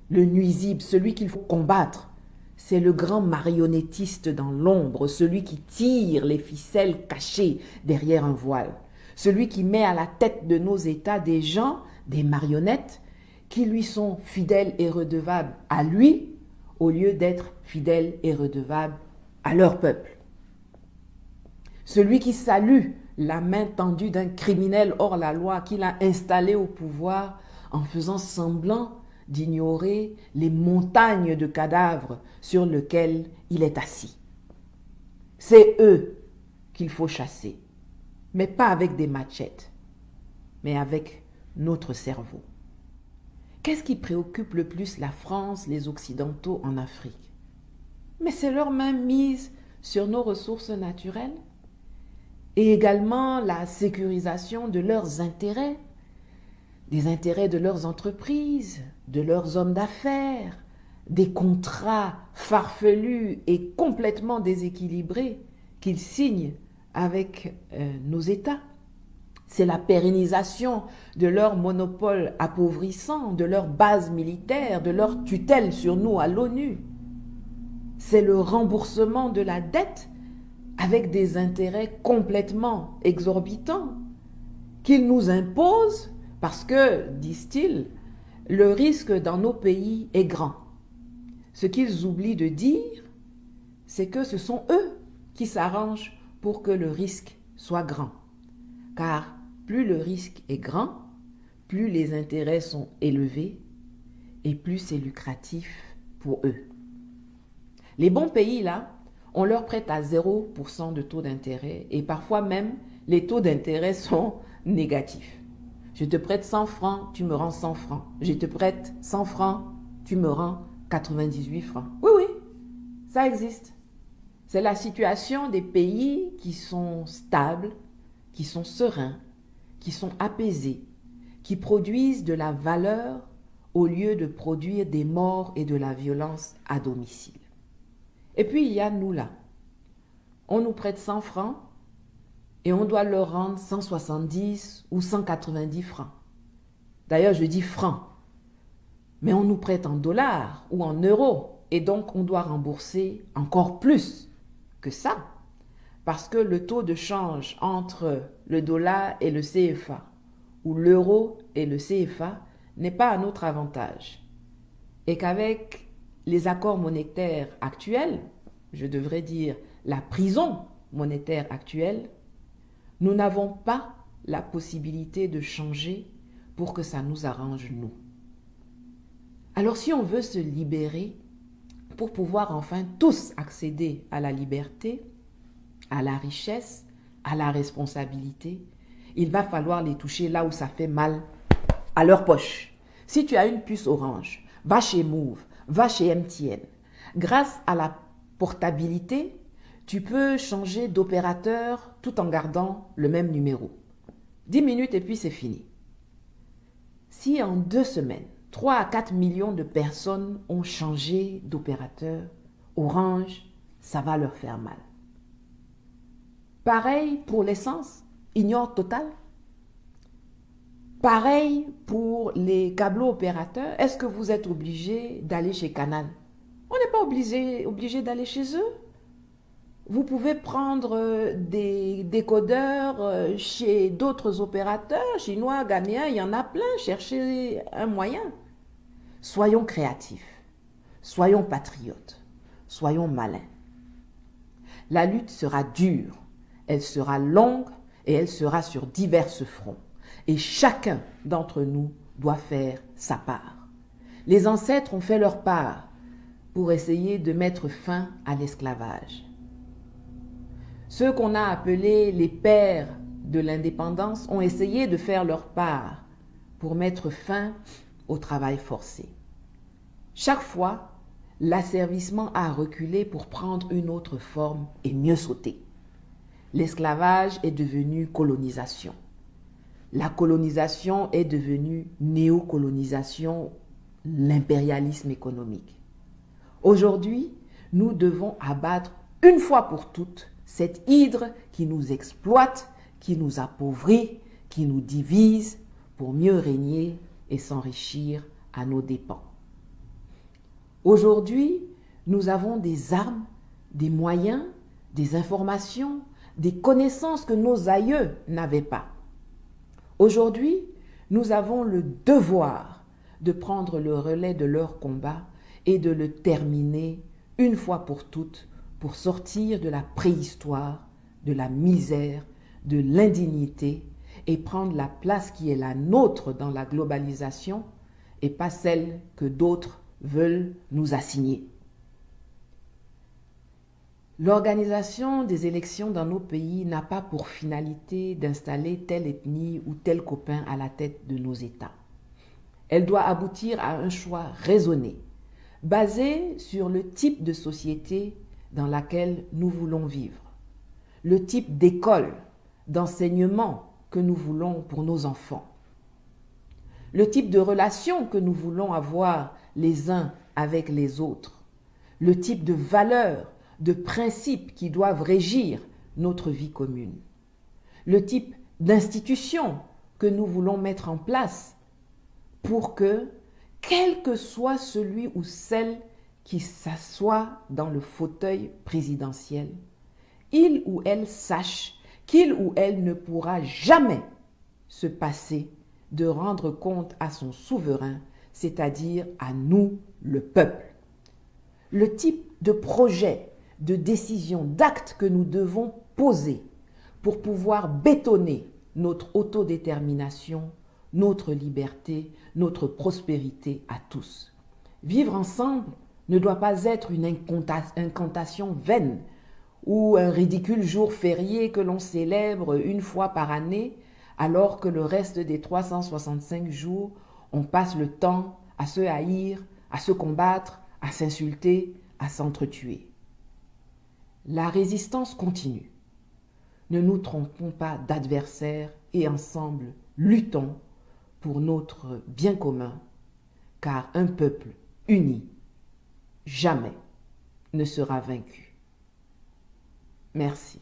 le nuisible, celui qu'il faut combattre. C'est le grand marionnettiste dans l'ombre, celui qui tire les ficelles cachées derrière un voile, celui qui met à la tête de nos États des gens, des marionnettes, qui lui sont fidèles et redevables à lui, au lieu d'être fidèles et redevables à leur peuple. Celui qui salue la main tendue d'un criminel hors la loi qu'il a installé au pouvoir en faisant semblant d'ignorer les montagnes de cadavres sur lesquelles il est assis. C'est eux qu'il faut chasser, mais pas avec des machettes, mais avec notre cerveau. Qu'est-ce qui préoccupe le plus la France, les Occidentaux en Afrique? Mais c'est leur main mise sur nos ressources naturelles et également la sécurisation de leurs intérêts, des intérêts de leurs entreprises, de leurs hommes d'affaires, des contrats farfelus et complètement déséquilibrés qu'ils signent avec nos États. C'est la pérennisation de leur monopole appauvrissant, de leur base militaire, de leur tutelle sur nous à l'ONU. C'est le remboursement de la dette avec des intérêts complètement exorbitants qu'ils nous imposent parce que, disent-ils, le risque dans nos pays est grand. Ce qu'ils oublient de dire, c'est que ce sont eux qui s'arrangent pour que le risque soit grand. Car plus le risque est grand, plus les intérêts sont élevés et plus c'est lucratif pour eux. Les bons pays, là, on leur prête à 0% de taux d'intérêt et parfois même les taux d'intérêt sont négatifs. Je te prête 100 francs, tu me rends 100 francs. Je te prête 100 francs, tu me rends 98 francs. Oui, oui, ça existe. C'est la situation des pays qui sont stables, qui sont sereins, qui sont apaisés, qui produisent de la valeur au lieu de produire des morts et de la violence à domicile. Et puis il y a nous là. On nous prête 100 francs et on doit leur rendre 170 ou 190 francs. D'ailleurs, je dis francs. Mais on nous prête en dollars ou en euros et donc on doit rembourser encore plus que ça. Parce que le taux de change entre le dollar et le CFA ou l'euro et le CFA n'est pas à notre avantage. Et qu'avec les accords monétaires actuels, je devrais dire la prison monétaire actuelle, nous n'avons pas la possibilité de changer pour que ça nous arrange nous. Alors si on veut se libérer pour pouvoir enfin tous accéder à la liberté, à la richesse, à la responsabilité, il va falloir les toucher là où ça fait mal, à leur poche. Si tu as une puce Orange, va chez Move, va chez MTN. Grâce à la portabilité, tu peux changer d'opérateur tout en gardant le même numéro. 10 minutes et puis c'est fini. Si en 2 semaines, 3 à 4 millions de personnes ont changé d'opérateur, Orange, ça va leur faire mal. Pareil pour l'essence, ignore Total. Pareil pour les câbleaux opérateurs. Est-ce que vous êtes obligé d'aller chez Canal? On n'est pas obligé d'aller chez eux. Vous pouvez prendre des décodeurs chez d'autres opérateurs, chinois, ghanéens, il y en a plein. Cherchez un moyen. Soyons créatifs, soyons patriotes, soyons malins. La lutte sera dure, elle sera longue et elle sera sur divers fronts. Et chacun d'entre nous doit faire sa part. Les ancêtres ont fait leur part pour essayer de mettre fin à l'esclavage. Ceux qu'on a appelés les pères de l'indépendance ont essayé de faire leur part pour mettre fin au travail forcé. Chaque fois, l'asservissement a reculé pour prendre une autre forme et mieux sauter. L'esclavage est devenu colonisation. La colonisation est devenue néocolonisation, l'impérialisme économique. Aujourd'hui, nous devons abattre une fois pour toutes cette hydre qui nous exploite, qui nous appauvrit, qui nous divise pour mieux régner et s'enrichir à nos dépens. Aujourd'hui, nous avons des armes, des moyens, des informations, des connaissances que nos aïeux n'avaient pas. Aujourd'hui, nous avons le devoir de prendre le relais de leur combat et de le terminer une fois pour toutes pour sortir de la préhistoire, de la misère, de l'indignité et prendre la place qui est la nôtre dans la globalisation et pas celle que d'autres veulent nous assigner. L'organisation des élections dans nos pays n'a pas pour finalité d'installer telle ethnie ou tel copain à la tête de nos États. Elle doit aboutir à un choix raisonné, basé sur le type de société dans laquelle nous voulons vivre, le type d'école, d'enseignement que nous voulons pour nos enfants, le type de relation que nous voulons avoir les uns avec les autres, le type de valeurs, de principes qui doivent régir notre vie commune, le type d'institutions que nous voulons mettre en place pour que, quel que soit celui ou celle qui s'assoit dans le fauteuil présidentiel, il ou elle sache qu'il ou elle ne pourra jamais se passer de rendre compte à son souverain, c'est-à-dire à nous, le peuple. Le type de projet, de décision, d'acte que nous devons poser pour pouvoir bétonner notre autodétermination, notre liberté, notre prospérité à tous. Vivre ensemble ne doit pas être une incantation vaine ou un ridicule jour férié que l'on célèbre une fois par année, alors que le reste des 365 jours, on passe le temps à se haïr, à se combattre, à s'insulter, à s'entretuer. La résistance continue. Ne nous trompons pas d'adversaires et ensemble luttons pour notre bien commun, car un peuple uni jamais ne sera vaincu. Merci.